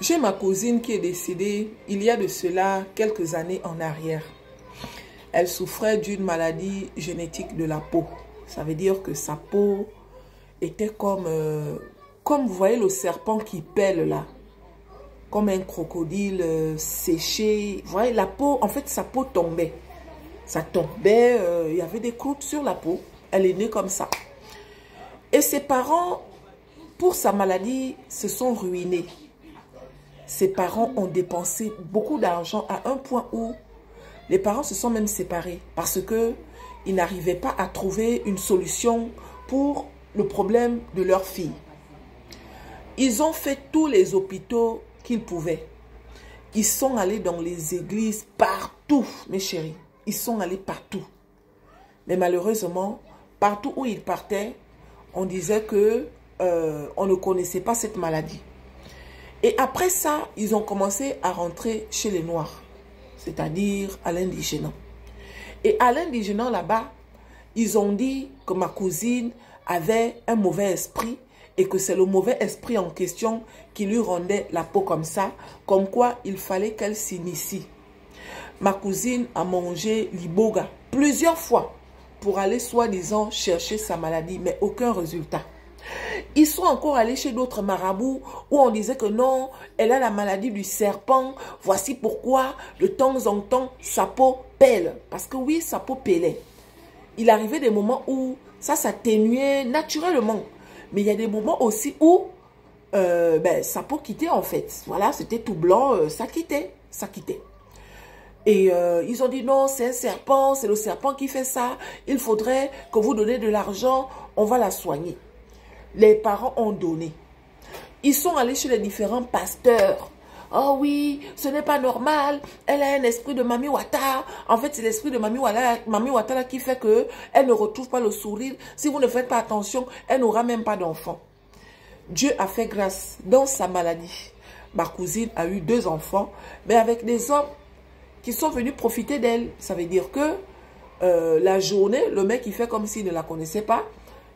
J'ai ma cousine qui est décédée il y a de cela quelques années en arrière. Elle souffrait d'une maladie génétique de la peau. Ça veut dire que sa peau était comme vous voyez le serpent qui pèle là. Comme un crocodile séché. Vous voyez, la peau, en fait, sa peau tombait. Ça tombait, il y avait des croûtes sur la peau. Elle est née comme ça. Et ses parents, pour sa maladie, se sont ruinés. Ses parents ont dépensé beaucoup d'argent à un point où les parents se sont même séparés parce que ils n'arrivaient pas à trouver une solution pour le problème de leur fille. Ils ont fait tous les hôpitaux qu'ils pouvaient. Ils sont allés dans les églises partout, mes chéris. Ils sont allés partout. Mais malheureusement, partout où ils partaient, on disait que on ne connaissait pas cette maladie. Et après ça, ils ont commencé à rentrer chez les Noirs, c'est-à-dire à l'indigénant. Et à l'indigénant là-bas, ils ont dit que ma cousine avait un mauvais esprit et que c'est le mauvais esprit en question qui lui rendait la peau comme ça, comme quoi il fallait qu'elle s'initie. Ma cousine a mangé l'iboga plusieurs fois pour aller soi-disant chercher sa maladie, mais aucun résultat. Ils sont encore allés chez d'autres marabouts où on disait que non, elle a la maladie du serpent. Voici pourquoi, de temps en temps, sa peau pèle. Parce que oui, sa peau pèlait. Il arrivait des moments où ça s'atténuait naturellement. Mais il y a des moments aussi où sa peau quittait en fait. Voilà, c'était tout blanc, ça quittait. Ça quittait. Et ils ont dit non, c'est un serpent, c'est le serpent qui fait ça. Il faudrait que vous donnez de l'argent, on va la soigner. Les parents ont donné. Ils sont allés chez les différents pasteurs. Oh oui, ce n'est pas normal. Elle a un esprit de Mami Wata. En fait, c'est l'esprit de Mami Wata qui fait qu'elle ne retrouve pas le sourire. Si vous ne faites pas attention, elle n'aura même pas d'enfant. Dieu a fait grâce dans sa maladie. Ma cousine a eu 2 enfants, mais avec des hommes qui sont venus profiter d'elle. Ça veut dire que la journée, le mec il fait comme s'il ne la connaissait pas.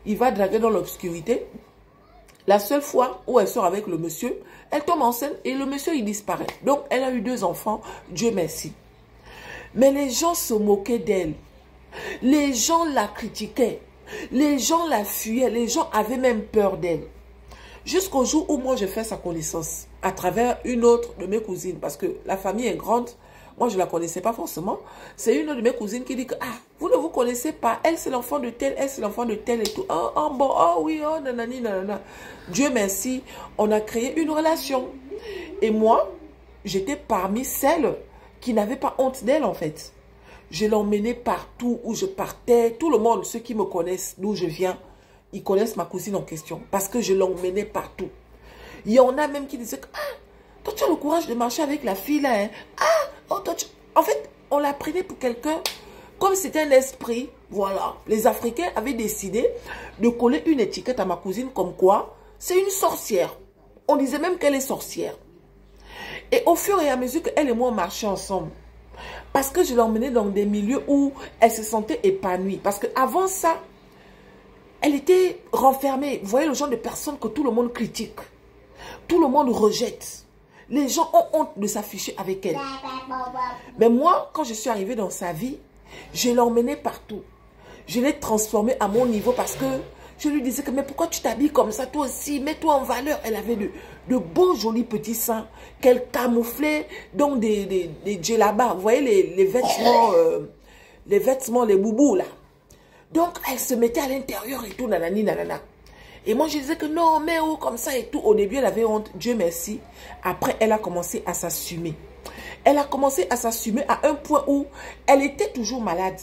Il va draguer dans l'obscurité. La seule fois où elle sort avec le monsieur, elle tombe enceinte et le monsieur, il disparaît. Donc, elle a eu 2 enfants, Dieu merci. Mais les gens se moquaient d'elle. Les gens la critiquaient. Les gens la fuyaient. Les gens avaient même peur d'elle. Jusqu'au jour où moi, j'ai fait sa connaissance à travers une autre de mes cousines. Parce que la famille est grande. Moi, je ne la connaissais pas forcément. C'est une de mes cousines qui dit que, ah, vous ne vous connaissez pas. Elle, c'est l'enfant de tel, elle, c'est l'enfant de tel et tout. Oh, bon, oh oui, oh, nanani, nanana. Dieu merci, on a créé une relation. Et moi, j'étais parmi celles qui n'avaient pas honte d'elle, en fait. Je l'emmenais partout où je partais. Tout le monde, ceux qui me connaissent, d'où je viens, ils connaissent ma cousine en question. Parce que je l'emmenais partout. Il y en a même qui disaient que, ah, toi, tu as le courage de marcher avec la fille, là, hein. Ah, oh, toi, en fait, on la prenait pour quelqu'un, comme c'était un esprit, voilà. Les Africains avaient décidé de coller une étiquette à ma cousine comme quoi c'est une sorcière. On disait même qu'elle est sorcière. Et au fur et à mesure qu'elle et moi on marchait ensemble, parce que je l'emmenais dans des milieux où elle se sentait épanouie. Parce qu'avant ça, elle était renfermée. Vous voyez le genre de personnes que tout le monde critique. Tout le monde rejette. Les gens ont honte de s'afficher avec elle. Mais moi, quand je suis arrivée dans sa vie, je l'emmenais partout. Je l'ai transformée à mon niveau parce que je lui disais que mais pourquoi tu t'habilles comme ça toi aussi? Mets-toi en valeur. Elle avait de beaux jolis petits seins qu'elle camouflait dans des djellabas. Vous voyez les vêtements, les boubous là. Donc elle se mettait à l'intérieur et tout, nanani, nanana. Et moi, je disais que non, mais oh, comme ça et tout. Au début, elle avait honte. Dieu merci. Après, elle a commencé à s'assumer. Elle a commencé à s'assumer à un point où elle était toujours malade.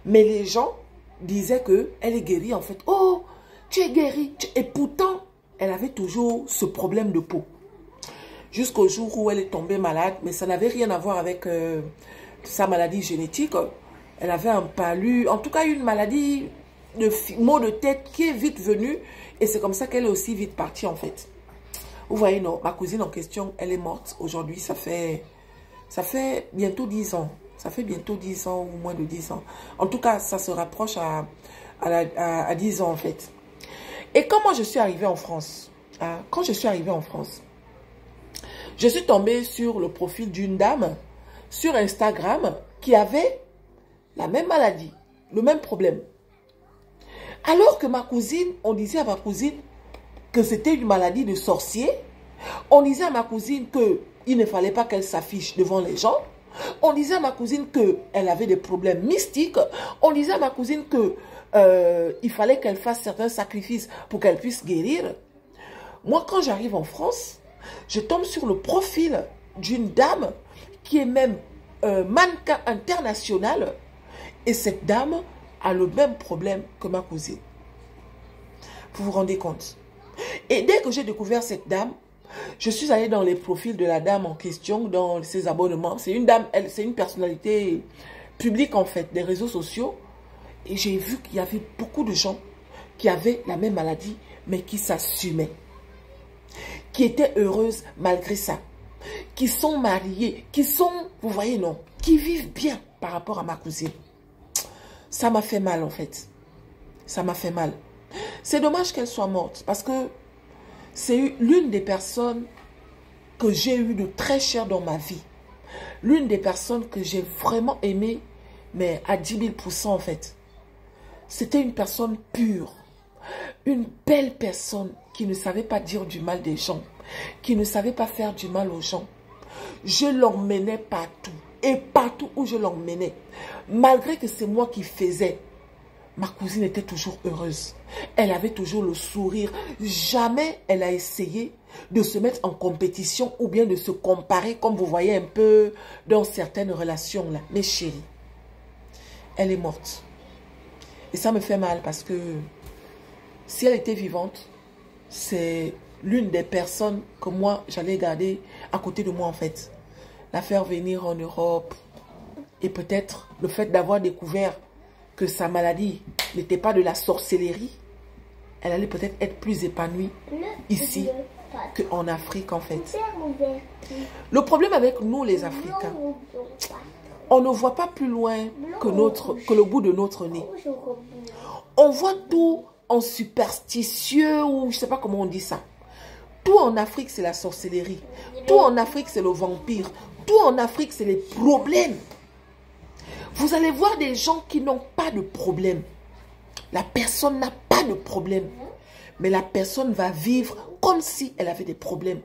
Mais les gens disaient qu'elle est guérie en fait. Oh, tu es guérie. Et pourtant, elle avait toujours ce problème de peau. Jusqu'au jour où elle est tombée malade. Mais ça n'avait rien à voir avec sa maladie génétique. Elle avait un palu. En tout cas, une maladie de maux de tête qui est vite venue. Et c'est comme ça qu'elle est aussi vite partie en fait. Vous voyez, non, ma cousine en question, elle est morte aujourd'hui. Ça fait bientôt 10 ans. Ça fait bientôt 10 ans ou moins de 10 ans. En tout cas, ça se rapproche à 10 ans en fait. Et quand moi je suis arrivée en France, quand je suis arrivée en France, Je suis tombée sur le profil d'une dame sur Instagram qui avait la même maladie, le même problème. Alors que ma cousine, on disait à ma cousine que c'était une maladie de sorcier. On disait à ma cousine qu'il ne fallait pas qu'elle s'affiche devant les gens. On disait à ma cousine qu'elle avait des problèmes mystiques. On disait à ma cousine qu'il fallait qu'elle fasse certains sacrifices pour qu'elle puisse guérir. Moi, quand j'arrive en France, je tombe sur le profil d'une dame qui est même mannequin international. Et cette dame a le même problème que ma cousine. Vous vous rendez compte? Et dès que j'ai découvert cette dame, je suis allée dans les profils de la dame en question, dans ses abonnements. C'est une dame, c'est une personnalité publique en fait, des réseaux sociaux. Et j'ai vu qu'il y avait beaucoup de gens qui avaient la même maladie, mais qui s'assumaient. Qui étaient heureuses malgré ça. Qui sont mariées, qui sont, vous voyez non, qui vivent bien par rapport à ma cousine. Ça m'a fait mal en fait. Ça m'a fait mal. C'est dommage qu'elle soit morte parce que c'est l'une des personnes que j'ai eu de très cher dans ma vie. L'une des personnes que j'ai vraiment aimée, mais à 10 000% en fait. C'était une personne pure. Une belle personne qui ne savait pas dire du mal des gens. Qui ne savait pas faire du mal aux gens. Je l'emmenais partout. Et partout où je l'emmenais, malgré que c'est moi qui faisais, ma cousine était toujours heureuse. Elle avait toujours le sourire. Jamais elle a essayé de se mettre en compétition ou bien de se comparer comme vous voyez un peu dans certaines relations là. Mais chérie, elle est morte. Et ça me fait mal parce que si elle était vivante, c'est l'une des personnes que moi j'allais garder à côté de moi en fait. La faire venir en Europe. Et peut-être le fait d'avoir découvert que sa maladie n'était pas de la sorcellerie, elle allait peut-être être plus épanouie ici qu'en Afrique en fait. Le problème avec nous les Africains, on ne voit pas plus loin que le bout de notre nez. On voit tout en superstitieux ou je ne sais pas comment on dit ça. Tout en Afrique c'est la sorcellerie. Tout en Afrique c'est le vampire. Tout en Afrique, c'est les problèmes. Vous allez voir des gens qui n'ont pas de problème. La personne n'a pas de problème. Mais la personne va vivre comme si elle avait des problèmes.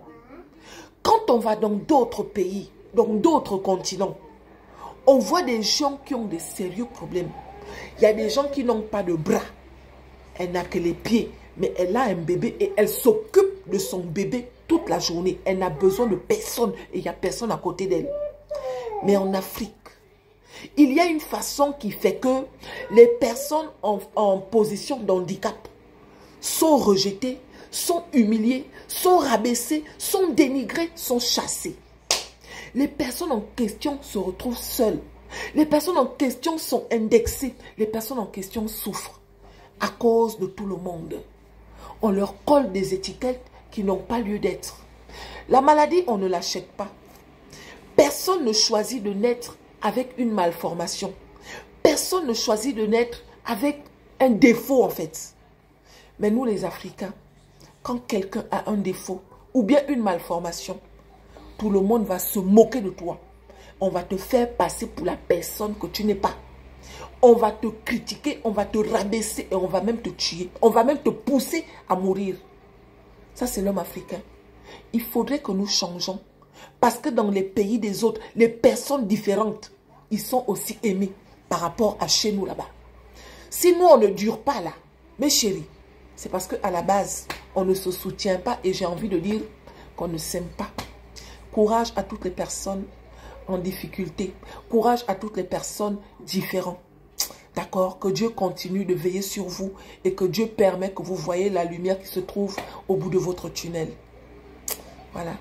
Quand on va dans d'autres pays, dans d'autres continents, on voit des gens qui ont des sérieux problèmes. Il y a des gens qui n'ont pas de bras. Elle n'a que les pieds. Mais elle a un bébé et elle s'occupe de son bébé toute la journée. Elle n'a besoin de personne et il n'y a personne à côté d'elle. Mais en Afrique, il y a une façon qui fait que les personnes en position d'handicap sont rejetées, sont humiliées, sont rabaissées, sont dénigrées, sont chassées. Les personnes en question se retrouvent seules. Les personnes en question sont indexées. Les personnes en question souffrent à cause de tout le monde. On leur colle des étiquettes qui n'ont pas lieu d'être. La maladie, on ne l'achète pas. Personne ne choisit de naître avec une malformation. Personne ne choisit de naître avec un défaut en fait. Mais nous les Africains, quand quelqu'un a un défaut ou bien une malformation, tout le monde va se moquer de toi. On va te faire passer pour la personne que tu n'es pas. On va te critiquer, on va te rabaisser et on va même te tuer. On va même te pousser à mourir. Ça, c'est l'homme africain. Il faudrait que nous changeons. Parce que dans les pays des autres, les personnes différentes, ils sont aussi aimés par rapport à chez nous là-bas. Si nous, on ne dure pas là, mes chéris, c'est parce qu'à la base, on ne se soutient pas et j'ai envie de dire qu'on ne s'aime pas. Courage à toutes les personnes en difficulté. Courage à toutes les personnes différentes. D'accord? Que Dieu continue de veiller sur vous et que Dieu permet que vous voyez la lumière qui se trouve au bout de votre tunnel. Voilà.